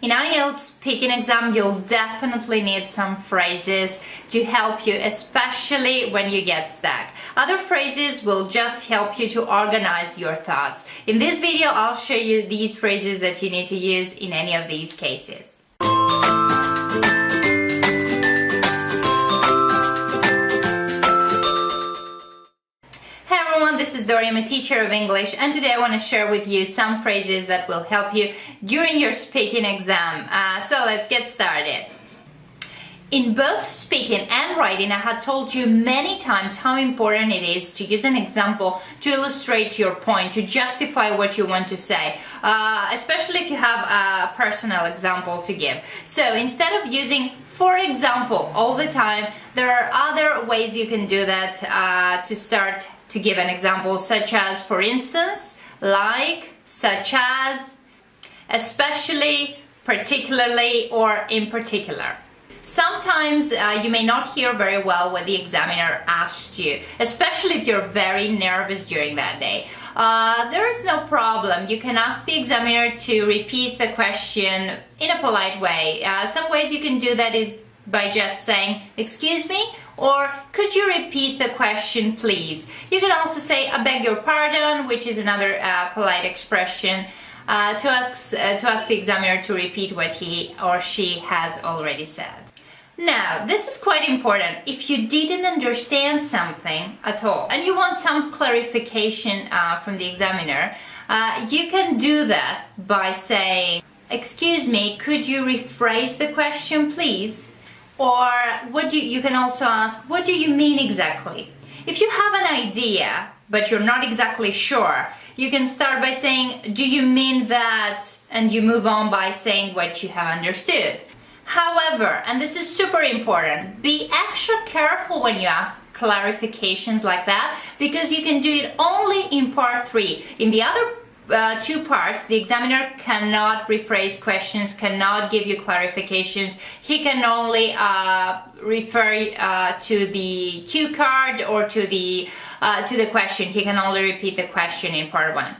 In IELTS speaking exam, you'll definitely need some phrases to help you, especially when you get stuck. Other phrases will just help you to organize your thoughts. In this video, I'll show you these phrases that you need to use in any of these cases. This is Doris, I'm a teacher of English, and today I want to share with you some phrases that will help you during your speaking exam. So let's get started. In both speaking and writing, I had told you many times how important it is to use an example to illustrate your point, to justify what you want to say, especially if you have a personal example to give. So instead of using "for example" all the time, there are other ways you can do that to start to give an example, such as "for instance," "like," "such as," "especially," "particularly," or "in particular." Sometimes you may not hear very well what the examiner asked you, especially if you're very nervous during that day. There is no problem. You can ask the examiner to repeat the question in a polite way. Some ways you can do that is by just saying, "Excuse me," or "Could you repeat the question, please?" You can also say, "I beg your pardon," which is another polite expression to ask the examiner to repeat what he or she has already said. Now, this is quite important. If you didn't understand something at all and you want some clarification from the examiner, you can do that by saying, "Excuse me, could you rephrase the question, please?" Or you can also ask, "What do you mean exactly?" If you have an idea, but you're not exactly sure, you can start by saying, "Do you mean that?" and you move on by saying what you have understood. However, and this is super important, be extra careful when you ask clarifications like that, because you can do it only in part 3. In the other two parts, the examiner cannot rephrase questions, cannot give you clarifications. He can only refer to the cue card or to the question. He can only repeat the question in part 1.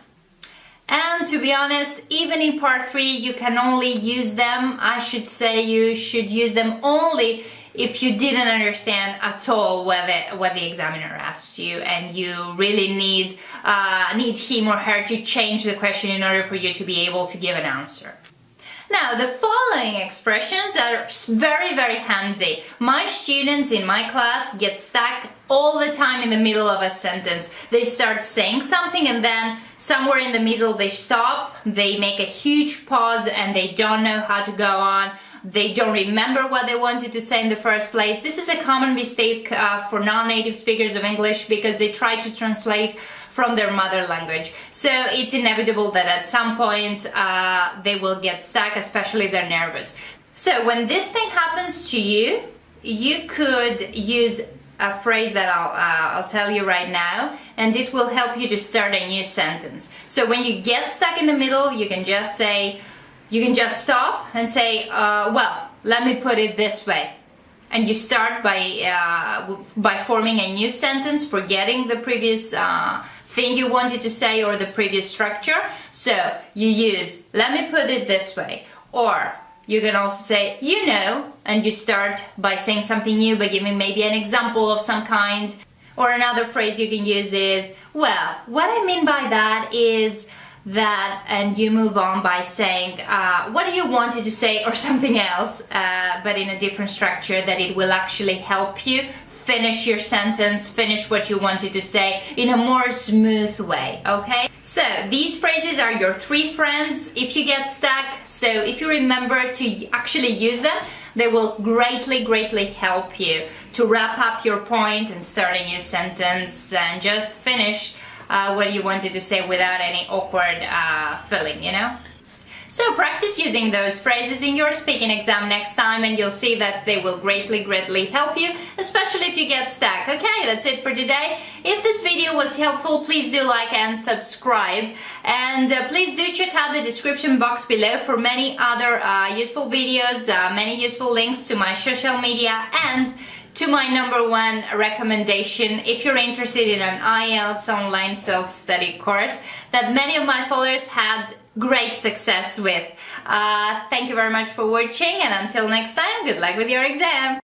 And to be honest, even in part 3, you can only use them. I should say you should use them only if you didn't understand at all what the examiner asked you, and you really need him or her to change the question in order for you to be able to give an answer. Now, the following expressions are very, very handy. My students in my class get stuck all the time in the middle of a sentence. They start saying something and then somewhere in the middle they stop, they make a huge pause and they don't know how to go on. They don't remember what they wanted to say in the first place. This is a common mistake for non-native speakers of English because they try to translate from their mother language. So it's inevitable that at some point they will get stuck, especially if they're nervous. So when this thing happens to you, you could use a phrase that I'll tell you right now, and it will help you to start a new sentence. So when you get stuck in the middle, you can just stop and say, "Well, let me put it this way." And you start by forming a new sentence, forgetting the previous thing you wanted to say or the previous structure. So you use, "Let me put it this way," or you can also say, "You know," and you start by saying something new, by giving maybe an example of some kind. Or another phrase you can use is, "Well, what I mean by that is that," and you move on by saying what you wanted to say or something else, but in a different structure, that it will actually help you finish your sentence, finish what you wanted to say in a more smooth way, okay? So these phrases are your 3 friends if you get stuck. So if you remember to actually use them, they will greatly, greatly help you to wrap up your point and start a new sentence and just finish what you wanted to say without any awkward feeling, you know? So practice using those phrases in your speaking exam next time, and you'll see that they will greatly, greatly help you, especially if you get stuck. Okay, that's it for today. If this video was helpful, please do like and subscribe, and please do check out the description box below for many other useful videos, many useful links to my social media, and to my #1 recommendation if you're interested in an IELTS online self-study course that many of my followers had great success with. Thank you very much for watching, and until next time, good luck with your exam!